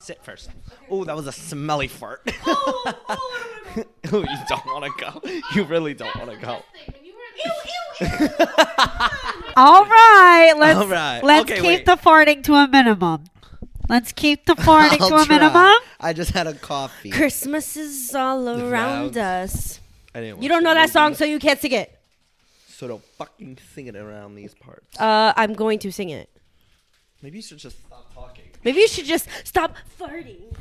sit first. Oh, that was a smelly fart. Oh, Oh, you don't want to go. You really don't want to go. All right, let's Okay, keep wait. the farting to a minimum. Let's keep the farting to I'll a try. minimum. I just had a coffee. Christmas is all around us. I didn't You don't know that song, so you can't sing it. So don't fucking sing it around these parts. I'm going to sing it. Maybe you should just stop talking. Maybe you should just stop farting.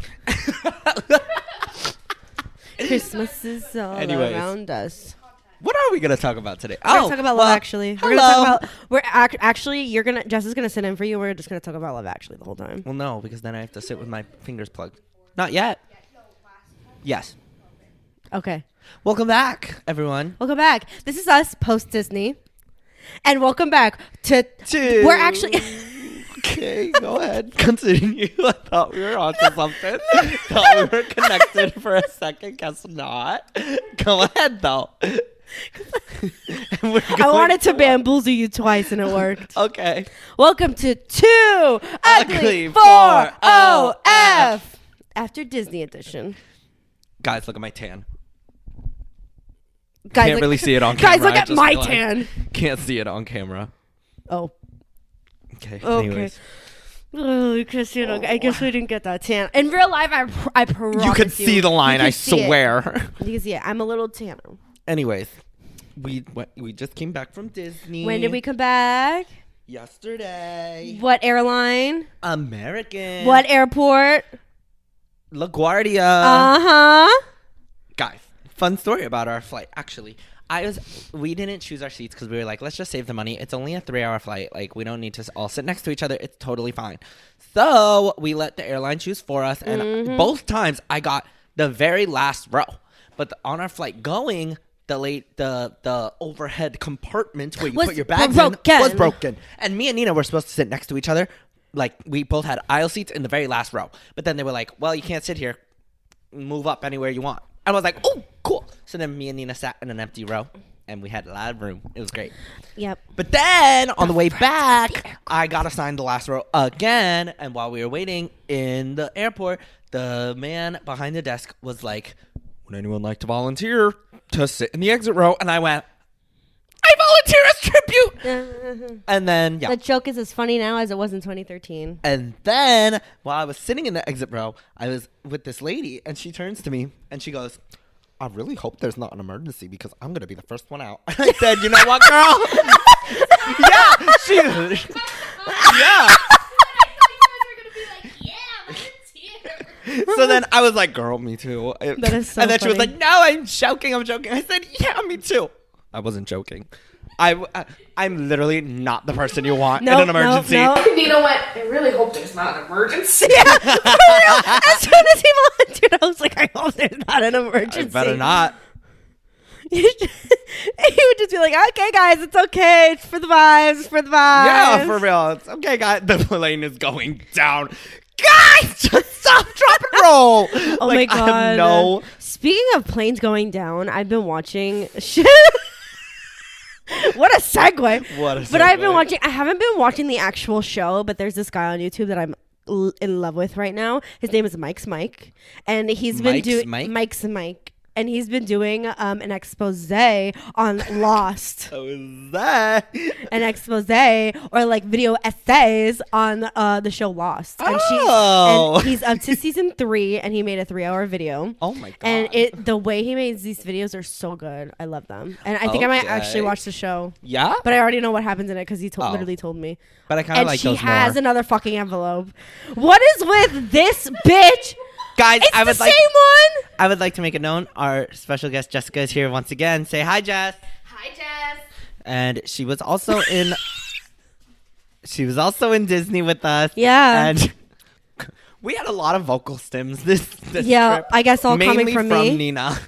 Christmas is all Anyways. around us. What are we gonna talk about today? We're gonna talk about Love Actually. Hello. We're gonna talk about. Actually, Jess is gonna sit in for you. We're just gonna talk about Love Actually the whole time. Well, no, because then I have to sit with my fingers plugged. Not yet. Yes. Okay. Welcome back, everyone. Welcome back. This is us post Disney, and welcome back to. We're actually. Okay, go ahead. Continue. I thought we were onto something. Thought we were connected for a second. Guess not. Go ahead, though. I wanted to bamboozle you twice, and it worked. Okay. Welcome to Too Ugly for OF after Disney edition. Guys, look at my tan. Guys, Can't really see it on camera. Guys, look I at just my realized. tan. Can't see it on camera. Oh. Okay. Okay. Anyways. Oh, because I guess we didn't get that tan. In real life, I promise You could see the line, You I could see it. swear. You can see it. I'm a little tanner. Anyways, we just came back from Disney. When did we come back? Yesterday. What airline? American. What airport? LaGuardia. Uh-huh. Guys, fun story about our flight. Actually, we didn't choose our seats because we were like, let's just save the money. It's only a 3-hour flight. Like, we don't need to all sit next to each other. It's totally fine. So we let the airline choose for us, and both times I got the very last row. But on our flight going, the overhead compartment where you put your bags in was broken. And me and Nina were supposed to sit next to each other. Like, we both had aisle seats in the very last row. But then they were like, well, you can't sit here. Move up anywhere you want. I was like, oh, cool. So then me and Nina sat in an empty row, and we had a lot of room. It was great. Yep. But then on the way back, I got assigned the last row again. And while we were waiting in the airport, the man behind the desk was like, would anyone like to volunteer to sit in the exit row? And I went, I volunteer as tribute. And then, yeah. The joke is as funny now as it was in 2013. And then while I was sitting in the exit row, I was with this lady, and she turns to me and she goes, I really hope there's not an emergency because I'm going to be the first one out. And I said, you know what, girl? Yeah. So then I was like, girl, me too. That is so And then she was funny. like, no, I'm joking. I said, yeah, me too. I wasn't joking. I'm literally not the person you want in an emergency. No. Nina went, I really hope there's not an emergency. Yeah, for real. As soon as he volunteered, I was like, I hope there's not an emergency. I better not. He would just be like, okay, guys, it's okay. It's for the vibes. It's for the vibes. Yeah, for real. It's okay, guys. The plane is going down. Guys, just stop, drop, and roll. Oh Like, my I God. have no. Speaking of planes going down, I've been watching shit. What a segue. But I've been watching, I haven't been watching the actual show, but there's this guy on YouTube that I'm in love with right now. His name is Mike's Mike. And he's been doing Mike's Mike. And he's been doing an expose on Lost. So is that? An expose or like video essays on the show Lost. And he's up to season 3, and he made a 3-hour video. Oh my God. And the way he makes these videos are so good. I love them. And I think I might actually watch the show. Yeah? But I already know what happens in it because he literally told me. But I kind of like those more. And she has another fucking envelope. What is with this bitch? Guys, It's the same one. I would like to make it known. Our special guest Jessica is here once again. Say hi, Jess. Hi, Jess. And she was also in. She was also in Disney with us. Yeah. And we had a lot of vocal stims this Yeah, trip. I guess all Mainly coming from me. Nina.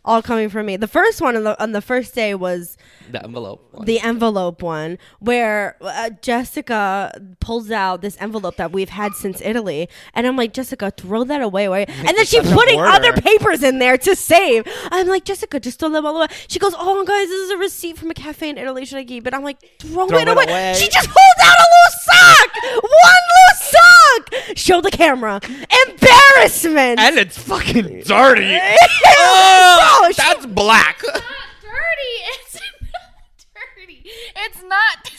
all coming from me. The first one on the first day was the envelope one. The envelope one, where Jessica pulls out this envelope that we've had since Italy, and I'm like, Jessica, throw that away, right? And then she's putting other papers in there to save. I'm like, Jessica, just throw them all away. She goes, oh guys, this is a receipt from a cafe in Italy. Should I keep it? I'm like, throw it away. She just pulled out a loose sock. One loose sock. Show the camera. Embarrassment. And it's fucking dirty. Bro, that's black. It's not dirty. It's not dirty. It's not.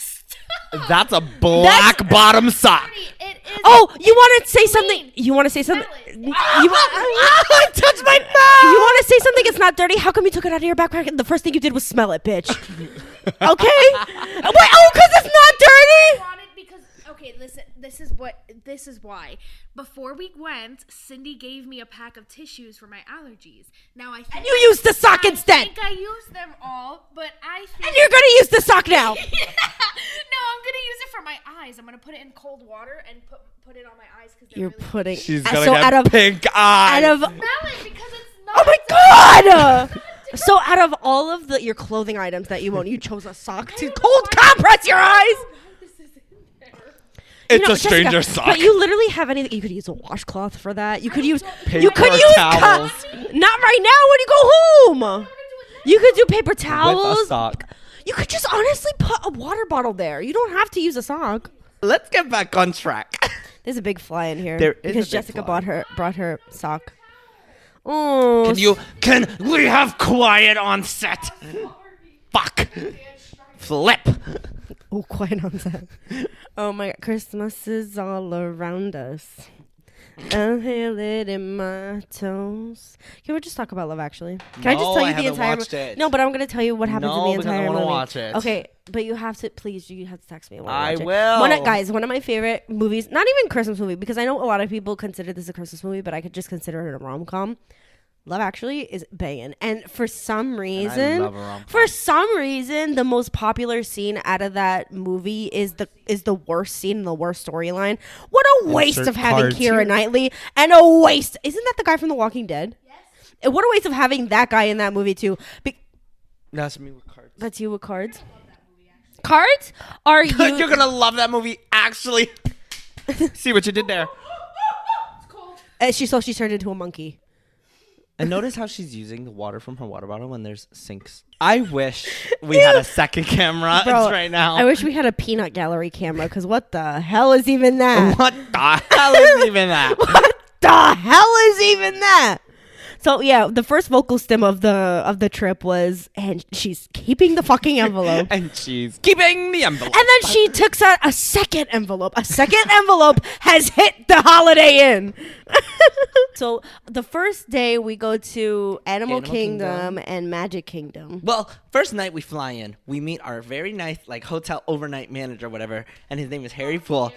That's a black bottom sock. It is. Oh, you want to say something? You want to say something? I touched my mouth. You want to say something? It's not dirty. How come you took it out of your backpack and the first thing you did was smell it, bitch? Okay. Wait. Oh, because it's not dirty. Okay, listen, this is why. Before we went, Cindy gave me a pack of tissues for my allergies. Now I think and you used the sock instead. I think I used them all, but I think... And you're going to use the sock now. No, I'm going to use it for my eyes. I'm going to put it in cold water and put it on my eyes because you're really putting... She's going to get pink eyes. Smell it because it's not... Oh my God! So out of all of your clothing items that you own, you chose a sock to cold compress your eyes? It's a stranger sock. But you literally have anything. You could use a washcloth for that. You could use paper you could use towels. Not right now when you go home. You could do paper towels. With a sock. You could just honestly put a water bottle there. You don't have to use a sock. Let's get back on track. There's a big fly in here There is because a big Jessica fly. brought her sock. Oh, Can we have quiet on set? Fuck. Flip. Oh, quiet on set. Oh my God, Christmas is all around us. I feel it in my toes. Can we just talk about Love Actually? Can I just tell you the entire movie? No, but I'm gonna tell you what happens in the entire movie. No, because I want to watch it. Okay, but you have to please. You have to text me. I will. One of my favorite movies. Not even Christmas movie because I know a lot of people consider this a Christmas movie, but I could just consider it a rom-com. Love Actually is banging, and for some reason, the most popular scene out of that movie is the worst scene and the worst storyline. What a waste of having Keira Knightley, and a waste. Isn't that the guy from The Walking Dead? Yes. And what a waste of having that guy in that movie too. That's me with cards. That's you with cards. Cards are you? You're gonna love that movie. Actually, see what you did there. It's cold. She turned into a monkey. And notice how she's using the water from her water bottle when there's sinks. I wish we had a second camera right now. I wish we had a peanut gallery camera, because what the hell is even that? What the hell is even that? What the hell is even that? So yeah, the first vocal stem of the trip was, and she's keeping the fucking envelope. And she's keeping the envelope. And then she took out a second envelope. A second envelope has hit the Holiday Inn. So the first day we go to Animal Kingdom and Magic Kingdom. Well, first night we fly in. We meet our very nice hotel overnight manager, whatever, and his name is Harry Poole.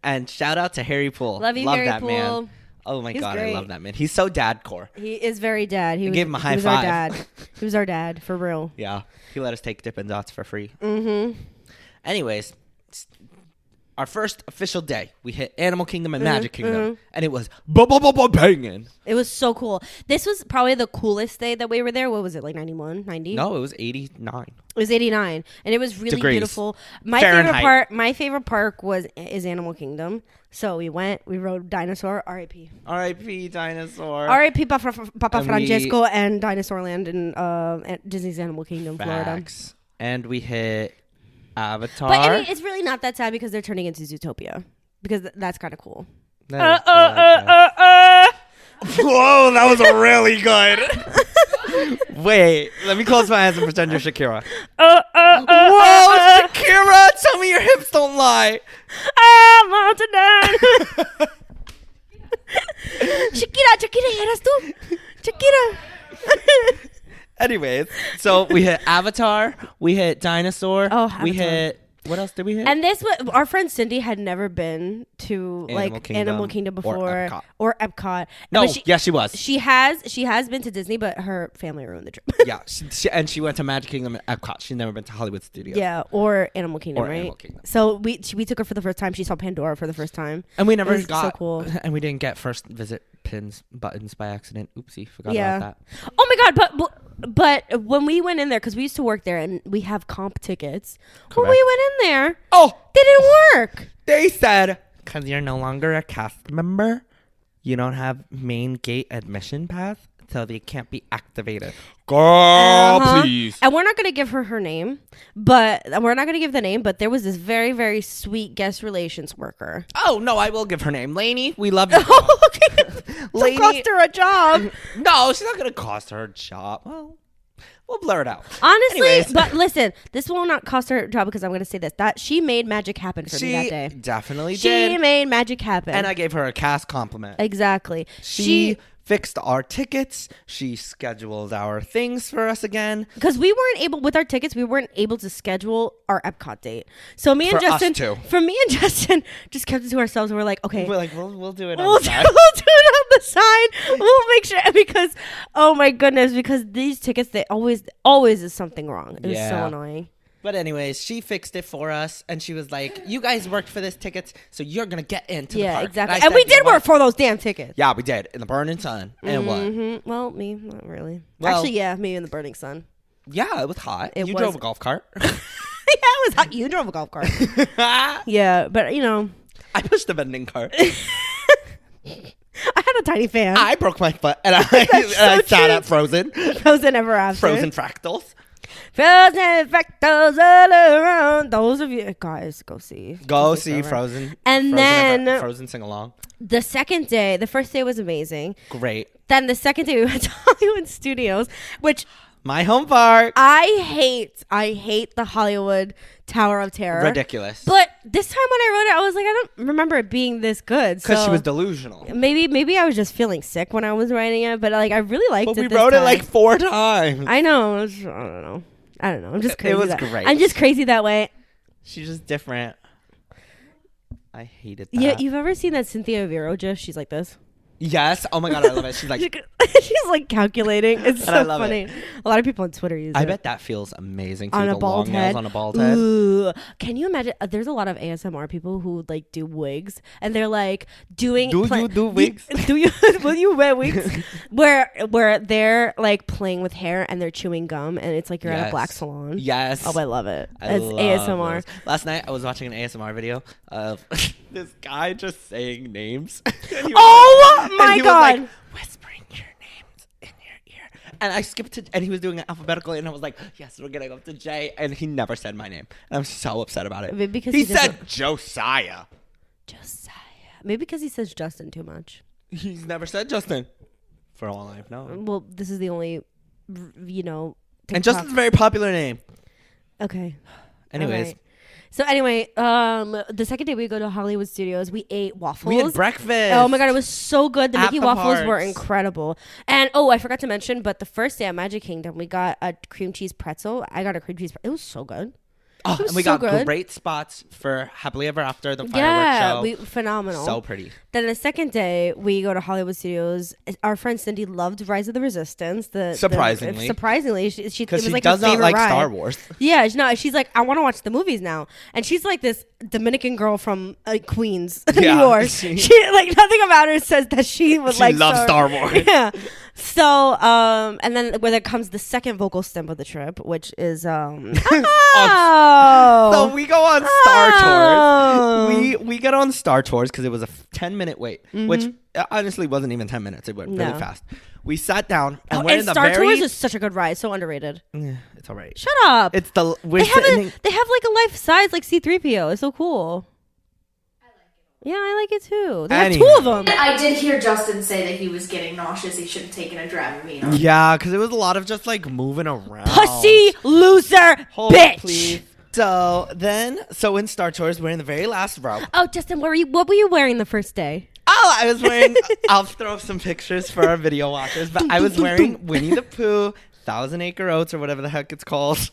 And shout out to Harry Poole. Love you, Harry that Poole. Man. Oh my God, great. I love that man. He's so dad-core. He is very dad. He gave him a high five. Our dad. He was our dad, for real. Yeah. He let us take Dippin' Dots for free. Mm-hmm. Anyways, our first official day, we hit Animal Kingdom and Magic Kingdom, and it was banging. It was so cool. This was probably the coolest day that we were there. What was it, like 91, 90? No, it was 89. It was 89, and it was really Degrees. Beautiful. My favorite park is Animal Kingdom. So we rode Dinosaur, R.I.P. R.I.P. Dinosaur. R.I.P. Papa Francesco and Dinosaurland in at Disney's Animal Kingdom, Florida. And we hit Avatar. But I mean, it's really not that sad because they're turning into Zootopia, because that's kind of cool. Whoa, that was really good. Wait, let me close my eyes and pretend you're Shakira. Whoa, Shakira, tell me your hips don't lie. I want to die. Shakira, eras tú? Shakira. Anyways, so we hit Avatar, we hit Dinosaur, we hit What else did we hit? And this was our friend Cindy had never been to Animal Kingdom before or Epcot. No, she was. She has been to Disney, but her family ruined the trip. Yeah, she went to Magic Kingdom and Epcot. She's never been to Hollywood Studios. Yeah, or Animal Kingdom, right? Animal Kingdom. So we took her for the first time. She saw Pandora for the first time, and we never got so cool. And we didn't get first visit buttons by accident. Oopsie, forgot about that. Oh my god, but when we went in there, because we used to work there and we have comp tickets. Correct. When we went in there, they didn't work. They said, because you're no longer a cast member, you don't have main gate admission pass, so they can't be activated. Girl, please. And we're not going to give her name, but there was this very, very sweet guest relations worker. Oh, no, I will give her name. Lainey, we love you. Okay. Lainey. Don't cost her a job. No, she's not going to cost her a job. Well, we'll blur it out. Honestly, anyways. But listen, this will not cost her a job because I'm going to say this. That she made magic happen for me that day. She definitely did. She made magic happen. And I gave her a cast compliment. Exactly. She fixed our tickets. She scheduled our things for us again. Because we weren't able to schedule our Epcot date. So me and Justin just kept it to ourselves and we're like, okay. We're like, we'll do it on the side. We'll do it on the side. We'll make sure because, oh my goodness, because these tickets, they always is something wrong. It was so annoying. But anyways, she fixed it for us, and she was like, you guys worked for this tickets, so you're going to get into the park. Yeah, exactly. And we did work for those damn tickets. Yeah, we did. In the burning sun. And what? Well, me, not really. Well, actually, yeah, me in the burning sun. Yeah, it was hot. You drove a golf cart. Yeah, it was hot. You drove a golf cart. Yeah, but, I pushed the vending cart. I had a tiny fan. I broke my foot, and I sat at Frozen. Frozen ever after. Frozen fractals. Frozen fractals all around. Those of you guys, go see Frozen. And then Frozen sing along. The first day was amazing. Great. Then the second day we went to Hollywood Studios, which my home park. I hate the Hollywood Tower of Terror. Ridiculous. But this time when I wrote it, I was like, I don't remember it being this good. Because she was delusional. Maybe I was just feeling sick when I was writing it, but like I really liked it. But we wrote it like 4 times. I know. I don't know. I'm just crazy. It was great. I'm just crazy that way. She's just different. I hated that. Yeah, you've ever seen that Cynthia Vero gif? She's like this. Yes. Oh my god, I love it. She's like she's like calculating. It's so funny. It. A lot of people on Twitter use it. I bet that feels amazing. On a bald head. On a bald head. Ooh. Can you imagine? There's a lot of ASMR people who like do wigs, and they're like doing. Do you do wigs? Will you wear wigs? where they're like playing with hair and they're chewing gum, and it's like you're at a black salon. Yes. Oh, I love it. It's ASMR. Those. Last night I was watching an ASMR video of this guy just saying names. My God. Like, whispering your names in your ear. And I skipped to, and he was doing it alphabetically, and I was like, yes, we're getting up to J. And he never said my name. And I'm so upset about it. Maybe because he said Josiah. Maybe because he says Justin too much. He's never said Justin. For all I've known. Well, this is the only, TikTok. And Justin's a very popular name. Okay. Anyways. Right. So anyway, the second day we go to Hollywood Studios, we ate waffles. We had breakfast. Oh my god, it was so good. The Mickey waffles parks. were incredible. And I forgot to mention, but the first day at Magic Kingdom, we got a cream cheese pretzel. I got a cream cheese. It was so good. Oh, and we got great spots for Happily Ever After, the fireworks show. Phenomenal. So pretty. Then the second day, we go to Hollywood Studios. Our friend Cindy loved Rise of the Resistance. Surprisingly, she because she like does not like ride. Star Wars. Yeah, she's like, I want to watch the movies now, and she's like this Dominican girl from Queens, New York. She like nothing about her says that she would like. She loves Star Wars. Yeah. So, and then where there comes the second vocal stem of the trip, which is So we go on Star Tours. We get on Star Tours because it was a 10-minute wait, which honestly wasn't even 10 minutes. It went really fast. We sat down and we're in the Star Tours is such a good ride, so underrated. Yeah, it's all right. Shut up. It's they have like a life size like C-3PO. It's so cool. Yeah, I like it too. They have 2 of them. I did hear Justin say that he was getting nauseous. He should have taken a Dramamine. Yeah, because it was a lot of just like moving around. Pussy loser bitch. Please. So in Star Tours, we're in the very last row. Oh, Justin, what were you wearing the first day? Oh, I was wearing. I'll throw up some pictures for our video watchers, but I was wearing Winnie the Pooh, Thousand Acre Oats, or whatever the heck it's called.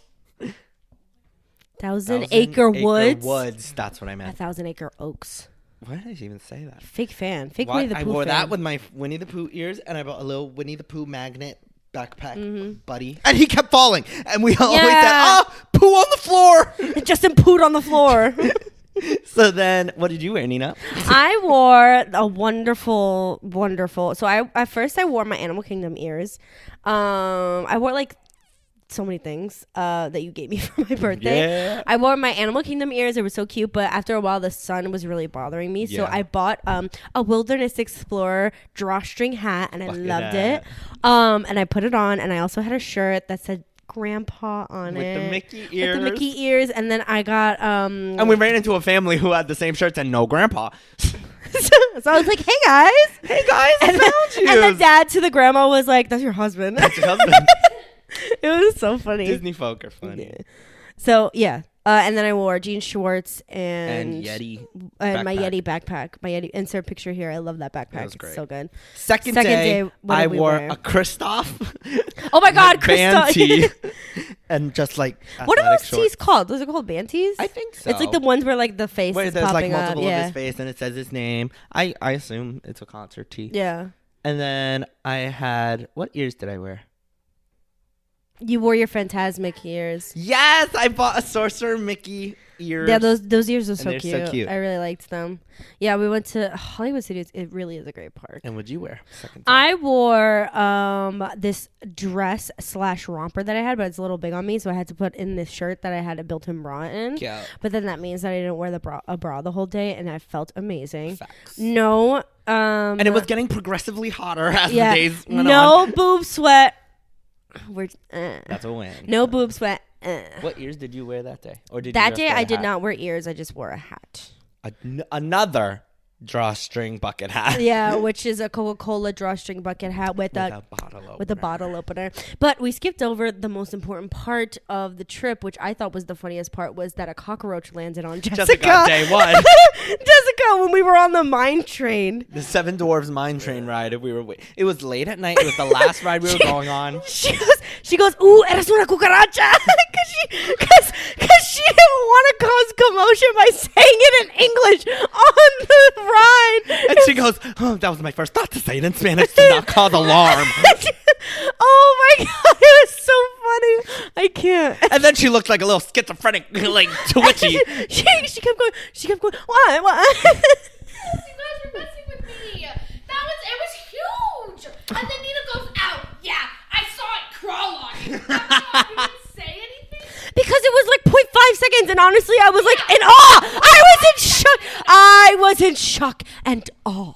Thousand Acre Woods. Woods. That's what I meant. 1,000 Acre Oaks. Why did I even say that? Fake fan. Fake Winnie the Pooh I wore fan. that with my Winnie the Pooh ears, and I bought a little Winnie the Pooh magnet backpack buddy. And he kept falling. And we always said, oh, poo on the floor. Justin pooed on the floor. So then, what did you wear, Nina? I wore a wonderful. So at first I wore my Animal Kingdom ears. I wore like so many things that you gave me for my birthday. Yeah. I wore my Animal Kingdom ears. It was so cute, but after a while the sun was really bothering me. So I bought a Wilderness Explorer drawstring hat, and I loved it. And I put it on, and I also had a shirt that said Grandpa on with it. The Mickey ears. With the Mickey ears. And then I got and we ran into a family who had the same shirts and no grandpa. So I was like, hey guys, I found you. And the dad to the grandma was like, that's your husband. That's your husband. It was so funny. Disney folk are funny. Yeah. So yeah. And then I wore jean shorts and Yeti and my Yeti backpack. My Yeti insert picture here. I love that backpack. It's great. So good. Second day I wore a Kristoff. Oh my God, band tee. And just like what are those tees called? Those are called band tees? I think so. It's like the ones where like the face where is there's popping like multiple up. of his face and it says his name. I assume it's a concert tee. Yeah. And then I had, what ears did I wear? You wore your Phantasmic ears. Yes, I bought a Sorcerer Mickey ears. Yeah, those ears are so cute. I really liked them. Yeah, we went to Hollywood Studios. It really is a great park. And what'd you wear? I wore this dress / romper that I had, but it's a little big on me, so I had to put in this shirt that I had a built-in bra in. Yeah. But then that means that I didn't wear a bra the whole day, and I felt amazing. Facts. No. And it was getting progressively hotter as the days went on. No boob sweat. That's a win. No boob sweat. What ears did you wear that day? Or did that day I did not wear ears. I just wore a hat. Another drawstring bucket hat. Yeah, which is a Coca-Cola drawstring bucket hat with a bottle opener. But we skipped over the most important part of the trip, which I thought was the funniest part, was that a cockroach landed on Jessica. Day one. Jessica, when we were on the mine train. The Seven Dwarfs mine train ride. It was late at night. It was the last ride we were going on. She goes, ooh, eres una cucaracha. Because she didn't want to cause commotion by saying it in English on the ride. And she goes, oh, that was my first thought to say it in Spanish to not cause alarm. Oh my God, it was so funny. I can't. And then she looked like a little schizophrenic, like twitchy. she kept going. What? You guys were messing with me. It was huge. And then Nina goes, ow, yeah, I saw it crawl on you. You didn't say anything? Because it was like 0.5 seconds, and honestly, I was like in awe. I was in shock and awe.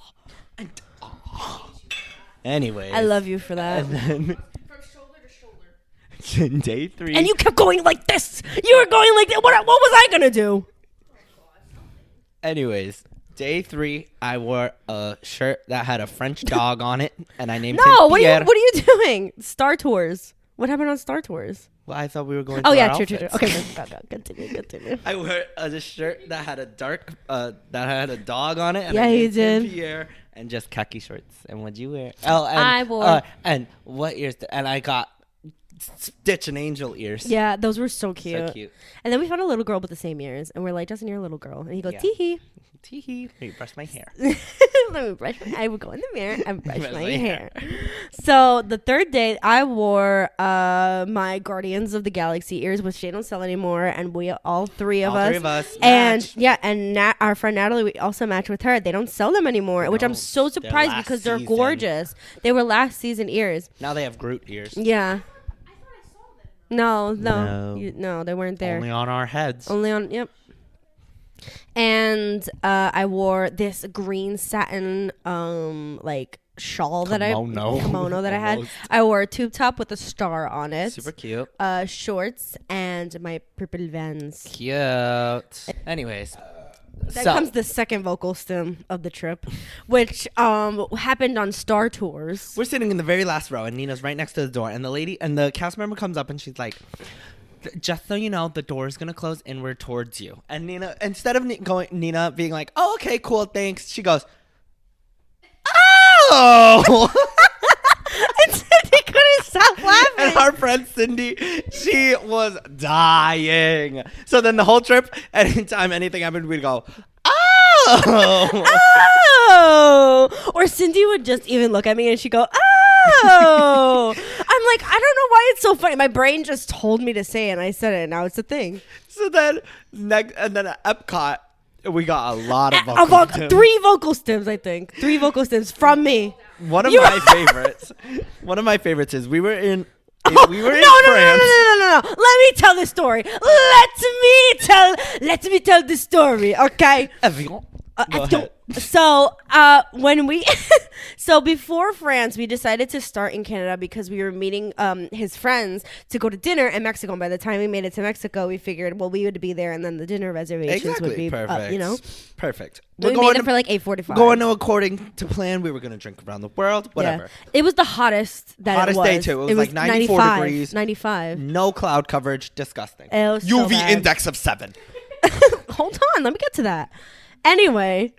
Anyway. I love you for that. And then From shoulder to shoulder. day 3. And you kept going like this. You were going like that. What was I going to do? Anyways, day 3, I wore a shirt that had a French dog on it, and I named him No, Pierre. what are you doing? Star Tours. What happened on Star Tours? Well, I thought we were going. Oh to yeah, our true. outfits. Okay, continue. I wore a shirt that had a that had a dog on it. And Yeah, I you named him did. Pierre, and just khaki shorts. And what'd you wear? Oh, and I wore. and what ears? And I got Stitch and Angel ears. Yeah, those were so cute. So cute. And then we found a little girl with the same ears, and we're like, Justin, you're a little girl. And he goes, Yeah. tee-hee. Tee-hee. Let me brush my hair. Let me brush I would go in the mirror and brush my hair. So the third day, I wore my Guardians of the Galaxy ears, which they don't sell anymore, and we all three of us and match. yeah, and our friend Natalie, we also matched with her. They don't sell them anymore, which I'm so surprised last because they're season. gorgeous. They were last season ears. Now they have Groot ears. Yeah. I thought I saw them. No, they weren't there. Only on our heads. Only on, yep. And I wore this green satin like shawl kimono that I had. I wore a tube top with a star on it. Super cute. Shorts and my purple Vans. Cute. Anyways. That comes the second vocal stem of the trip, which happened on Star Tours. We're sitting in the very last row, and Nina's right next to the door, and the cast member comes up, and she's like, just so you know, the door is gonna close inward towards you. And Nina, instead of Nina being like, oh, okay, cool, thanks, she goes, oh. They couldn't stop laughing. And our friend's Cindy, she was dying. So then the whole trip, anytime anything happened, we'd go, oh. Or Cindy would just even look at me and she'd go, oh. I'm like, I don't know why it's so funny. My brain just told me to say it and I said it and now it's a thing. So then at Epcot, we got a lot of vocal stims. 3 vocal stims, I think. 3 vocal stims from me. One of my favorites is we were in France. No. Let me tell the story. Let me tell the story, okay? Go ahead. So so before France, we decided to start in Canada because we were meeting his friends to go to dinner in Mexico. And by the time we made it to Mexico, we figured, well, we would be there and then the dinner reservations would be perfect. Perfect. We made it for like 8:45. Going according to plan, we were going to drink around the world, whatever. Yeah. It was the hottest that hottest it was. Day too. It was like 94 degrees. 95. No cloud coverage. Disgusting. It was UV so bad. index of 7. Hold on, let me get to that. Anyway,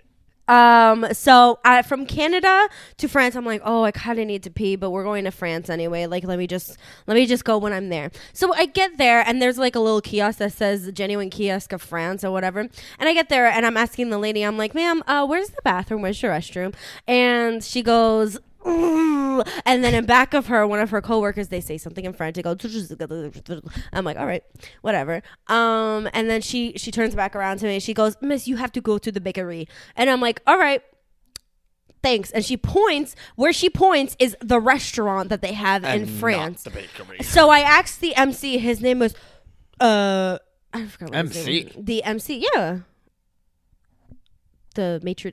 so from Canada to France, I'm like, oh, I kind of need to pee, but we're going to France anyway. Like, let me just go when I'm there. So I get there and there's like a little kiosk that says genuine kiosk of France or whatever. And I get there and I'm asking the lady, I'm like, ma'am, where's the bathroom? Where's your restroom? And she goes, ooh. And then in back of her, one of her coworkers, they say something in French. They go, I'm like, all right, whatever. And then she turns back around to me. She goes, miss, you have to go to the bakery. And I'm like, all right, thanks. And she points. Where she points is the restaurant that they have in France. Not the bakery. So I asked the MC. His name was I forgot what his name was. The MC, yeah. The maitre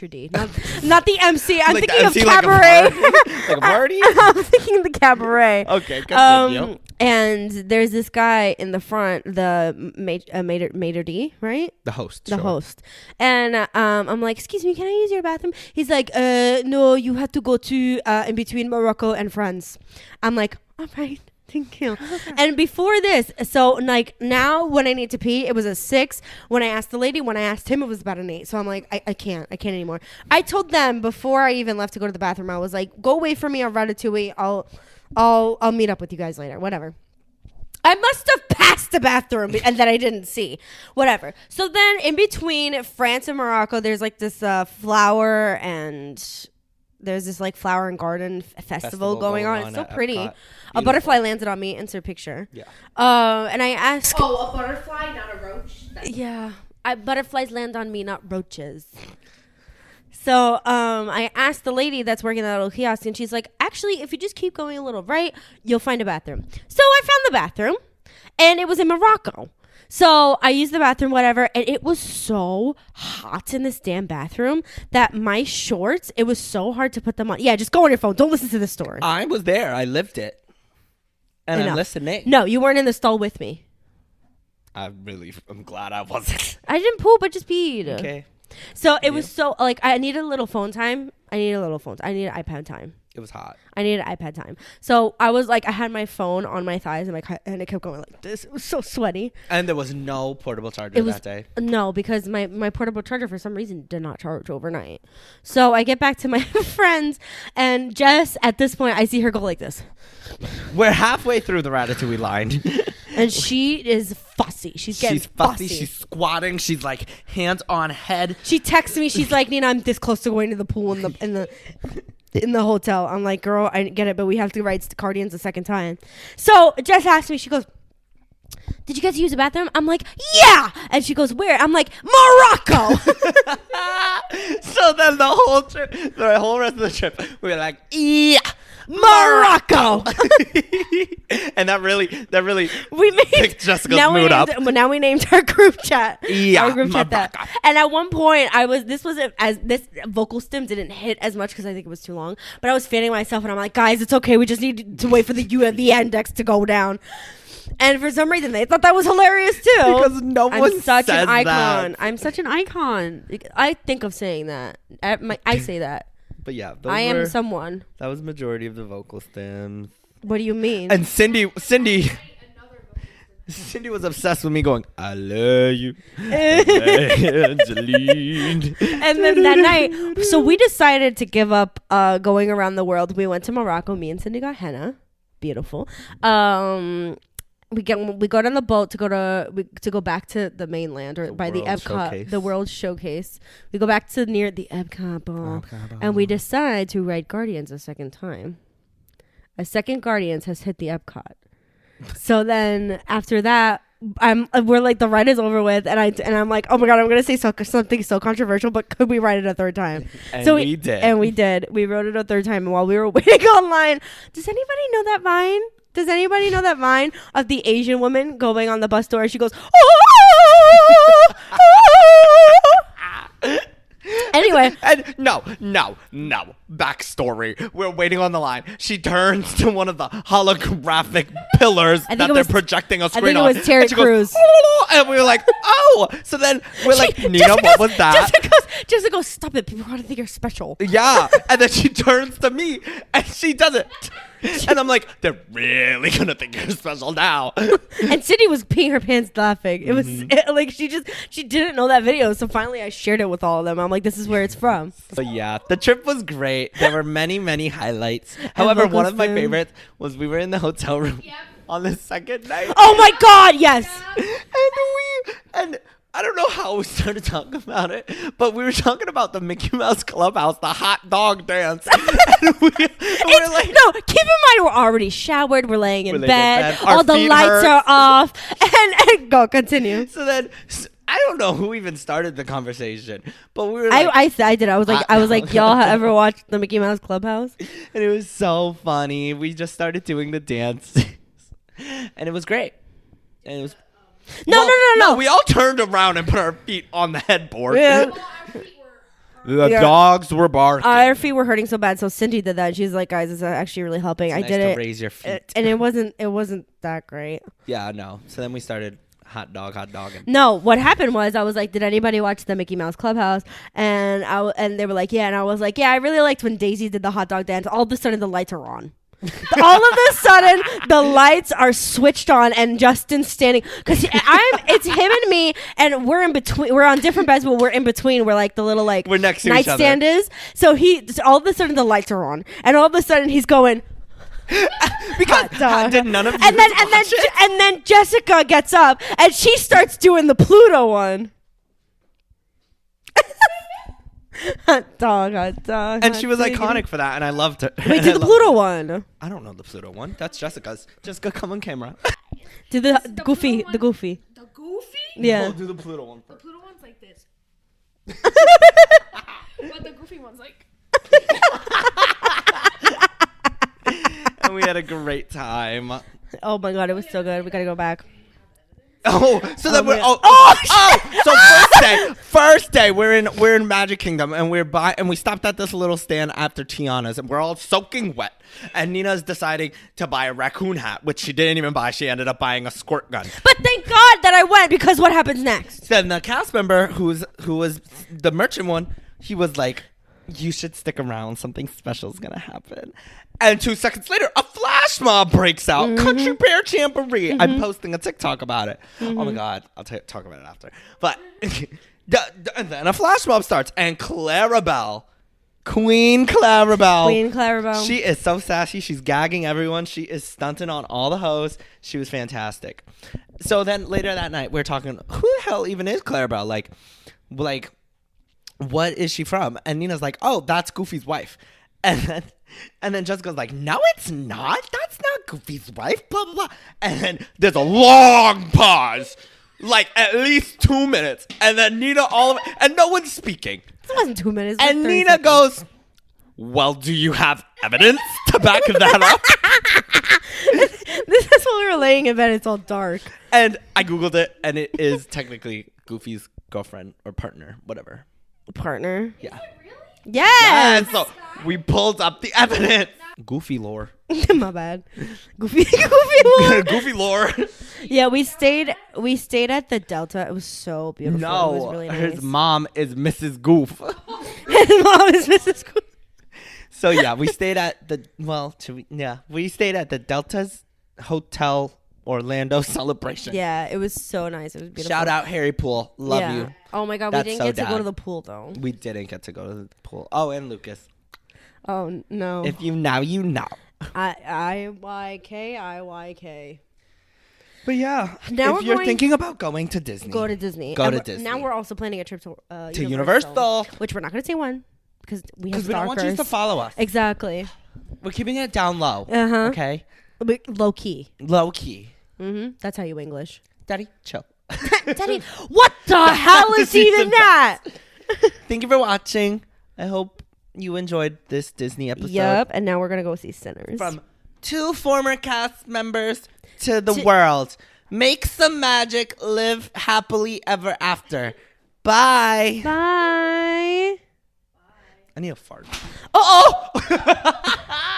d', not the MC. I'm like thinking of MC, cabaret. Like a party? I'm thinking the cabaret. Okay, continue. And there's this guy in the front, the maitre d', right? The host. The host. And I'm like, excuse me, can I use your bathroom? He's like, no, you have to go to in between Morocco and France. I'm like, all right. Thank you. And before this, so like now when I need to pee, it was a 6. When I asked the lady, when I asked him, it was about an 8. So I'm like, I can't anymore. I told them before I even left to go to the bathroom, I was like, go away from me on Ratatouille. I'll meet up with you guys later. Whatever. I must have passed the bathroom and that I didn't see. Whatever. So then in between France and Morocco, there's like this flower and garden festival going on. It's so pretty. Epcot. A butterfly landed on me. Insert picture. Yeah. And I asked. Oh, a butterfly, not a roach. Yeah. Butterflies land on me, not roaches. So I asked the lady that's working that little kiosk, and she's like, actually, if you just keep going a little right, you'll find a bathroom. So I found the bathroom, and it was in Morocco. So I used the bathroom, whatever, and it was so hot in this damn bathroom that my shorts, it was so hard to put them on. Yeah, just go on your phone. Don't listen to the story. I was there. I lived it. And I'm listening. No, you weren't in the stall with me. I'm glad I wasn't. I didn't poop, I just peed. Okay. So it was so, like, I needed a little phone time. I needed iPad time. It was hot. I needed iPad time. So I was like, I had my phone on my thighs and it kept going like this. It was so sweaty. And there was no portable charger that day. No, because my portable charger for some reason did not charge overnight. So I get back to my friends, and Jess, at this point, I see her go like this. We're halfway through the Ratatouille line. And she is fussy. She's fussy. She's squatting. She's like hands on head. She texts me. She's like, Nina, I'm this close to going to the pool in the hotel. I'm like, girl, I get it, but we have to ride Cardians a second time. So Jess asked me, she goes, did you guys use the bathroom? I'm like, yeah. And she goes, where? I'm like, Morocco. So then the whole rest of the trip, we were like, yeah, Morocco. And that really we picked Jessica's mood up. Now we named our group chat. Yeah, our group chat that. And at one point, this vocal stim didn't hit as much because I think it was too long. But I was fanning myself, and I'm like, guys, it's okay. We just need to wait for the UV index to go down. And for some reason, they thought that was hilarious too. Because no one says an icon. That. I'm such an icon. I think of saying that. I say that. But yeah, I am someone. That was the majority of the vocal stems. What do you mean? And Cindy was obsessed with me going, I love you, Angeline. And then that night, so we decided to give up going around the world. We went to Morocco. Me and Cindy got henna. beautiful. We go on the boat to go back to the mainland or by the Epcot, showcase. The World Showcase. We go back to near the Epcot ball, and we decide to ride Guardians a second time. A second Guardians has hit the Epcot. So then after that, we're like, the ride is over with, and I'm like, oh my god, I'm gonna say something so controversial, but could we ride it a third time? And so we did. And we did. We rode it a third time, and while we were waiting online, does anybody know that vine? Does anybody know that vine of the Asian woman going on the bus door? She goes, oh! Anyway. And no. Backstory. We're waiting on the line. She turns to one of the holographic pillars that they're projecting a screen on. I think it was Terry Crews. And we were like, oh! So then we're like, Nina, what was that? Jessica goes, stop it. People are going to think you're special. Yeah. And then she turns to me and she does it. And I'm like, they're really going to think you're special now. And Sydney was peeing her pants laughing. It was like she didn't know that video. So finally I shared it with all of them. I'm like, this is where it's from. So yeah, the trip was great. There were many, many highlights. However, one of my favorites was we were in the hotel room on the second night. Oh my God, yes. And I don't know how we started talking about it, but we were talking about the Mickey Mouse Clubhouse, the hot dog dance. And we're like, no, keep in mind we're already showered, we're laying in bed, all the lights are off, and go continue. So then I don't know who even started the conversation, but we were like, I did. I was like, y'all ever watched the Mickey Mouse Clubhouse? And it was so funny. We just started doing the dance, and it was great. And it was. No. We all turned around and put our feet on the headboard. Yeah. The dogs were barking. Our feet were hurting so bad, so Cindy did that. She's like, guys, it's actually really helping. It's I nice did to it. Raise your feet. And it wasn't that great. Yeah, no. So then we started hot dog. No, what happened was I was like, did anybody watch the Mickey Mouse Clubhouse? And they were like, yeah. And I was like, yeah, I really liked when Daisy did the hot dog dance. All of a sudden, the lights are on. All of a sudden the lights are switched on and Justin's standing because it's him and me and we're in between, we're on different beds but we're in between, we're like the little like we're next to nightstand is, so all of a sudden the lights are on and all of a sudden he's going because did none of you and then Jessica gets up and she starts doing the Pluto one. Hot dog. And she was iconic for that, and I loved her. Wait, do the Pluto one. I don't know the Pluto one. That's Jessica's. Jessica, come on camera. Do the Goofy. The Goofy? Yeah. No, do the Pluto one first. The Pluto one's like this. But the Goofy one's like. And we had a great time. Oh my God, it was so good. We gotta go back. Oh, so then we're so first day we're in Magic Kingdom and we stopped at this little stand after Tiana's and we're all soaking wet and Nina's deciding to buy a raccoon hat, which she didn't even buy. She ended up buying a squirt gun. But thank God that I went, because what happens next? Then the cast member who was the merchant one, he was like, you should stick around, something special is gonna happen. And 2 seconds later, a flash mob breaks out. Country Bear Jamboree. I'm posting a TikTok about it. Oh my God. I'll talk about it after. But and then a flash mob starts. And Queen Clarabelle. She is so sassy. She's gagging everyone. She is stunting on all the hoes. She was fantastic. So then later that night, we're talking, who the hell even is Clarabelle? Like, what is she from? And Nina's like, oh, that's Goofy's wife. And then Jessica's like, no, it's not. That's not Goofy's wife, blah, blah, blah. And then there's a long pause, like at least 2 minutes. And then Nina, and no one's speaking. It wasn't 2 minutes. And Nina seconds. Goes, well, do you have evidence to back that up? This is when we were laying in bed. It's all dark. And I Googled it, and it is technically Goofy's girlfriend or partner, whatever. Partner? Yeah. Yes. So we pulled up the evidence. Goofy lore. My bad. Goofy lore. Goofy lore. Yeah, we stayed at the Delta. It was so beautiful. No, it was really nice. His mom is Mrs. Goof. His mom is Mrs. Goof. So yeah, we stayed at the we stayed at the Delta's Hotel Orlando Celebration. Yeah, it was so nice. It was beautiful. Shout out Harry Pool. Love you. Oh my God, we didn't get to go to the pool though. We didn't get to go to the pool. Oh, and Lucas. Oh no. If you know, you know. IYK. But yeah, now if you're thinking about going to Disney, go to Disney. Go to Disney. Now we're also planning a trip to Universal, which we're not going to say when because we don't want you to follow us. Exactly. We're keeping it down low. Okay. Low key. Low key. That's how you English. Daddy, chill. Daddy, what the hell is even that? Thank you for watching. I hope you enjoyed this Disney episode. Yep. And now we're gonna go see Sinners. From 2 former cast members to the world. Make some magic. Live happily ever after. Bye. Bye. I need a fart. Uh-oh.